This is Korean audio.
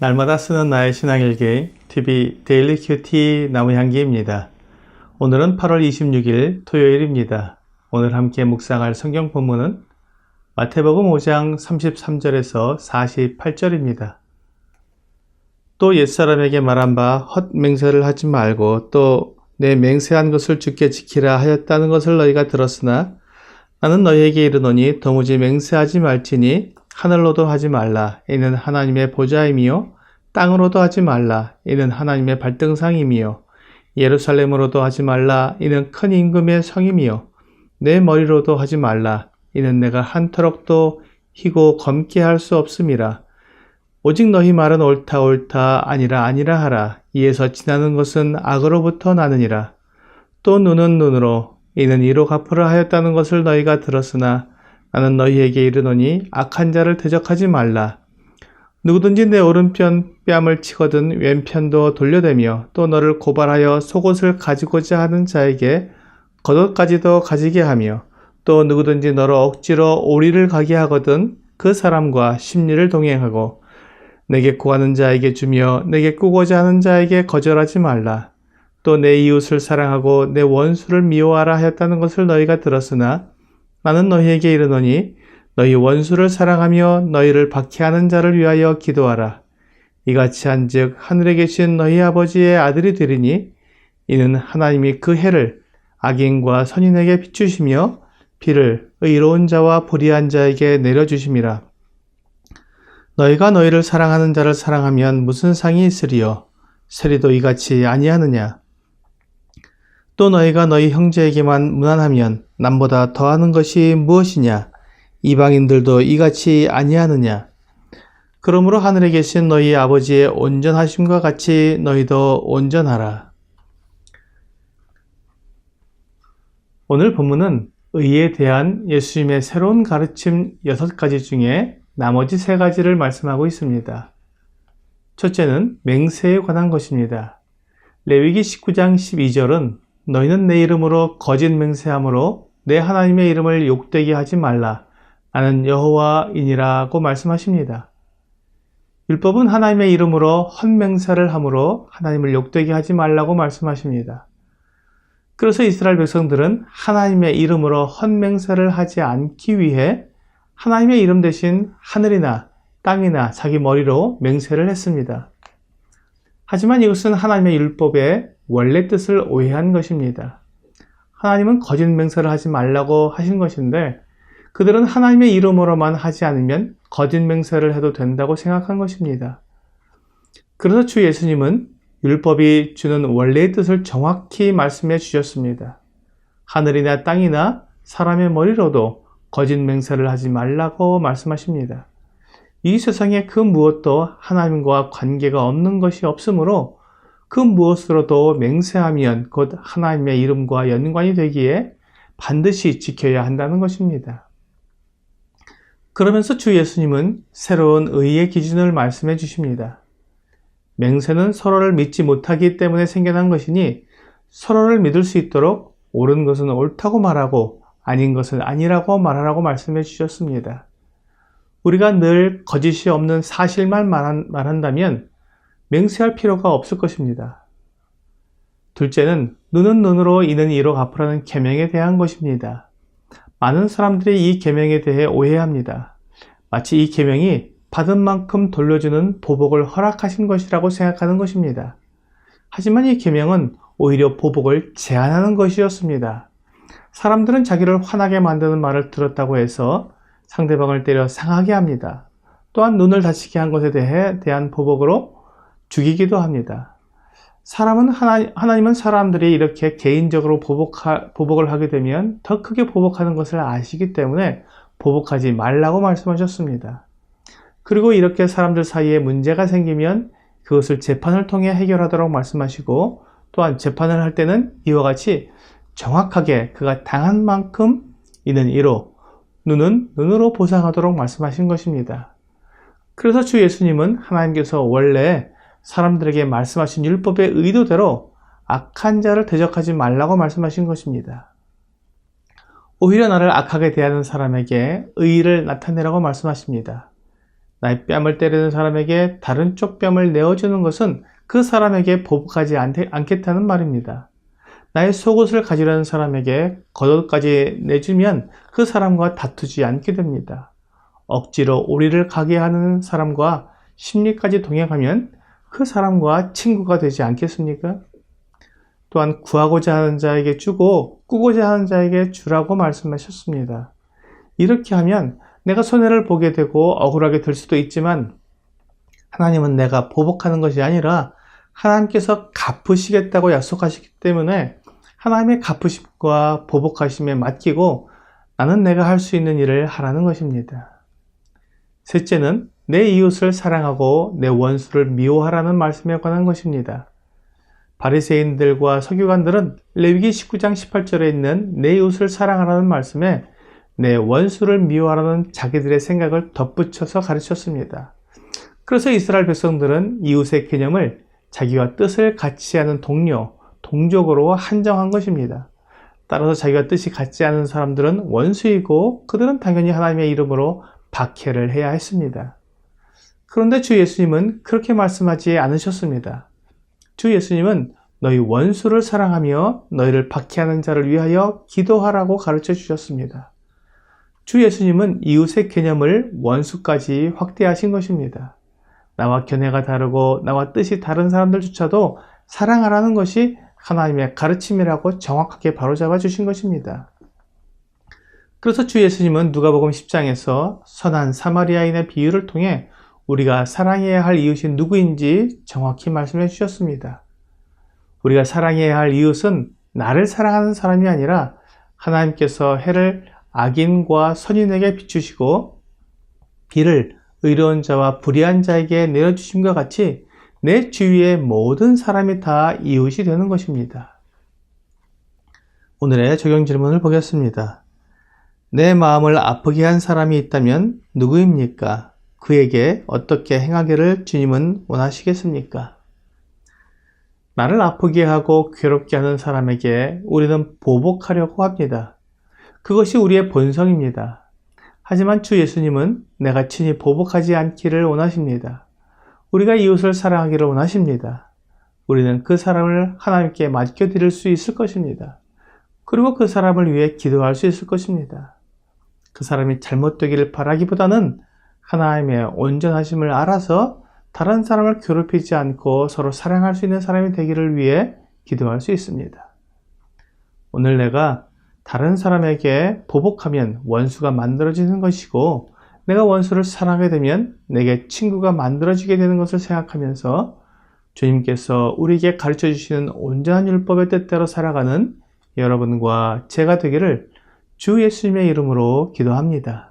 날마다 쓰는 나의 신앙일기 TV 데일리 큐티 나무향기입니다. 오늘은 8월 26일 토요일입니다. 오늘 함께 묵상할 성경 본문은 마태복음 5장 33절에서 48절입니다. 또 옛사람에게 말한 바 헛맹세를 하지 말고 또 내 맹세한 것을 주께 지키라 하였다는 것을 너희가 들었으나 나는 너희에게 이르노니 도무지 맹세하지 말지니 하늘로도 하지 말라 이는 하나님의 보좌임이요 땅으로도 하지 말라 이는 하나님의 발등상임이요 예루살렘으로도 하지 말라 이는 큰 임금의 성임이요 내 머리로도 하지 말라 이는 내가 한터럭도 희고 검게 할 수 없음이라. 오직 너희 말은 옳다 옳다 아니라 아니라 하라. 이에서 지나는 것은 악으로부터 나느니라. 또 눈은 눈으로 이는 이로 갚으라 하였다는 것을 너희가 들었으나 나는 너희에게 이르노니 악한 자를 대적하지 말라. 누구든지 내 오른편 뺨을 치거든 왼편도 돌려대며 또 너를 고발하여 속옷을 가지고자 하는 자에게 겉옷까지도 가지게 하며 또 누구든지 너를 억지로 오리를 가게 하거든 그 사람과 십리를 동행하고 내게 구하는 자에게 주며 내게 꾸고자 하는 자에게 거절하지 말라. 또 내 이웃을 사랑하고 내 원수를 미워하라 하였다는 것을 너희가 들었으나 나는 너희에게 이르노니 너희 원수를 사랑하며 너희를 박해하는 자를 위하여 기도하라. 이같이 한즉 하늘에 계신 너희 아버지의 아들이 되리니 이는 하나님이 그 해를 악인과 선인에게 비추시며 비를 의로운 자와 불의한 자에게 내려주심이라. 너희가 너희를 사랑하는 자를 사랑하면 무슨 상이 있으리요? 세리도 이같이 아니하느냐? 또 너희가 너희 형제에게만 무난하면 남보다 더하는 것이 무엇이냐? 이방인들도 이같이 아니하느냐? 그러므로 하늘에 계신 너희 아버지의 온전하심과 같이 너희도 온전하라. 오늘 본문은 의에 대한 예수님의 새로운 가르침 6가지 중에 나머지 3가지를 말씀하고 있습니다. 첫째는 맹세에 관한 것입니다. 레위기 19장 12절은 너희는 내 이름으로 거짓 맹세함으로 내 하나님의 이름을 욕되게 하지 말라. 나는 여호와이니라고 말씀하십니다. 율법은 하나님의 이름으로 헛맹세를 함으로 하나님을 욕되게 하지 말라고 말씀하십니다. 그래서 이스라엘 백성들은 하나님의 이름으로 헛맹세를 하지 않기 위해 하나님의 이름 대신 하늘이나 땅이나 자기 머리로 맹세를 했습니다. 하지만 이것은 하나님의 율법의 원래 뜻을 오해한 것입니다. 하나님은 거짓 맹세를 하지 말라고 하신 것인데 그들은 하나님의 이름으로만 하지 않으면 거짓 맹세를 해도 된다고 생각한 것입니다. 그래서 주 예수님은 율법이 주는 원래의 뜻을 정확히 말씀해 주셨습니다. 하늘이나 땅이나 사람의 머리로도 거짓 맹세를 하지 말라고 말씀하십니다. 이 세상에 그 무엇도 하나님과 관계가 없는 것이 없으므로 그 무엇으로도 맹세하면 곧 하나님의 이름과 연관이 되기에 반드시 지켜야 한다는 것입니다. 그러면서 주 예수님은 새로운 의의 기준을 말씀해 주십니다. 맹세는 서로를 믿지 못하기 때문에 생겨난 것이니 서로를 믿을 수 있도록 옳은 것은 옳다고 말하고 아닌 것은 아니라고 말하라고 말씀해 주셨습니다. 우리가 늘 거짓이 없는 사실만 말한다면 맹세할 필요가 없을 것입니다. 둘째는 눈은 눈으로 이는 이로 갚으라는 계명에 대한 것입니다. 많은 사람들이 이 계명에 대해 오해합니다. 마치 이 계명이 받은 만큼 돌려주는 보복을 허락하신 것이라고 생각하는 것입니다. 하지만 이 계명은 오히려 보복을 제한하는 것이었습니다. 사람들은 자기를 화나게 만드는 말을 들었다고 해서 상대방을 때려 상하게 합니다. 또한 눈을 다치게 한 것에 대한 보복으로 죽이기도 합니다. 하나님은 사람들이 이렇게 개인적으로 보복을 하게 되면 더 크게 보복하는 것을 아시기 때문에 보복하지 말라고 말씀하셨습니다. 그리고 이렇게 사람들 사이에 문제가 생기면 그것을 재판을 통해 해결하도록 말씀하시고 또한 재판을 할 때는 이와 같이 정확하게 그가 당한 만큼 이는 이로 눈은 눈으로 보상하도록 말씀하신 것입니다. 그래서 주 예수님은 하나님께서 원래 사람들에게 말씀하신 율법의 의도대로 악한 자를 대적하지 말라고 말씀하신 것입니다. 오히려 나를 악하게 대하는 사람에게 의의를 나타내라고 말씀하십니다. 나의 뺨을 때리는 사람에게 다른 쪽 뺨을 내어주는 것은 그 사람에게 보복하지 않겠다는 말입니다. 나의 속옷을 가지려는 사람에게 겉옷까지 내주면 그 사람과 다투지 않게 됩니다. 억지로 오리를 가게 하는 사람과 심리까지 동행하면 그 사람과 친구가 되지 않겠습니까? 또한 구하고자 하는 자에게 주고 꾸고자 하는 자에게 주라고 말씀하셨습니다. 이렇게 하면 내가 손해를 보게 되고 억울하게 될 수도 있지만 하나님은 내가 보복하는 것이 아니라 하나님께서 갚으시겠다고 약속하시기 때문에 하나님의 갚으심과 보복하심에 맡기고 나는 내가 할 수 있는 일을 하라는 것입니다. 셋째는 내 이웃을 사랑하고 내 원수를 미워하라는 말씀에 관한 것입니다. 바리새인들과 서기관들은 레위기 19장 18절에 있는 내 이웃을 사랑하라는 말씀에 내 원수를 미워하라는 자기들의 생각을 덧붙여서 가르쳤습니다. 그래서 이스라엘 백성들은 이웃의 개념을 자기와 뜻을 같이 하는 동료, 동족으로 한정한 것입니다. 따라서 자기와 뜻이 같지 않은 사람들은 원수이고 그들은 당연히 하나님의 이름으로 박해를 해야 했습니다. 그런데 주 예수님은 그렇게 말씀하지 않으셨습니다. 주 예수님은 너희 원수를 사랑하며 너희를 박해하는 자를 위하여 기도하라고 가르쳐 주셨습니다. 주 예수님은 이웃의 개념을 원수까지 확대하신 것입니다. 나와 견해가 다르고 나와 뜻이 다른 사람들조차도 사랑하라는 것이 하나님의 가르침이라고 정확하게 바로잡아 주신 것입니다. 그래서 주 예수님은 누가복음 10장에서 선한 사마리아인의 비유를 통해 우리가 사랑해야 할 이웃이 누구인지 정확히 말씀해 주셨습니다. 우리가 사랑해야 할 이웃은 나를 사랑하는 사람이 아니라 하나님께서 해를 악인과 선인에게 비추시고 비를 의로운 자와 불의한 자에게 내려주심과 같이 내 주위의 모든 사람이 다 이웃이 되는 것입니다. 오늘의 적용 질문을 보겠습니다. 내 마음을 아프게 한 사람이 있다면 누구입니까? 그에게 어떻게 행하기를 주님은 원하시겠습니까? 나를 아프게 하고 괴롭게 하는 사람에게 우리는 보복하려고 합니다. 그것이 우리의 본성입니다. 하지만 주 예수님은 내가 친히 보복하지 않기를 원하십니다. 우리가 이웃을 사랑하기를 원하십니다. 우리는 그 사람을 하나님께 맡겨드릴 수 있을 것입니다. 그리고 그 사람을 위해 기도할 수 있을 것입니다. 그 사람이 잘못되기를 바라기보다는 하나님의 온전하심을 알아서 다른 사람을 괴롭히지 않고 서로 사랑할 수 있는 사람이 되기를 위해 기도할 수 있습니다. 오늘 내가 다른 사람에게 보복하면 원수가 만들어지는 것이고 내가 원수를 사랑하게 되면 내게 친구가 만들어지게 되는 것을 생각하면서 주님께서 우리에게 가르쳐 주시는 온전한 율법의 뜻대로 살아가는 여러분과 제가 되기를 주 예수님의 이름으로 기도합니다.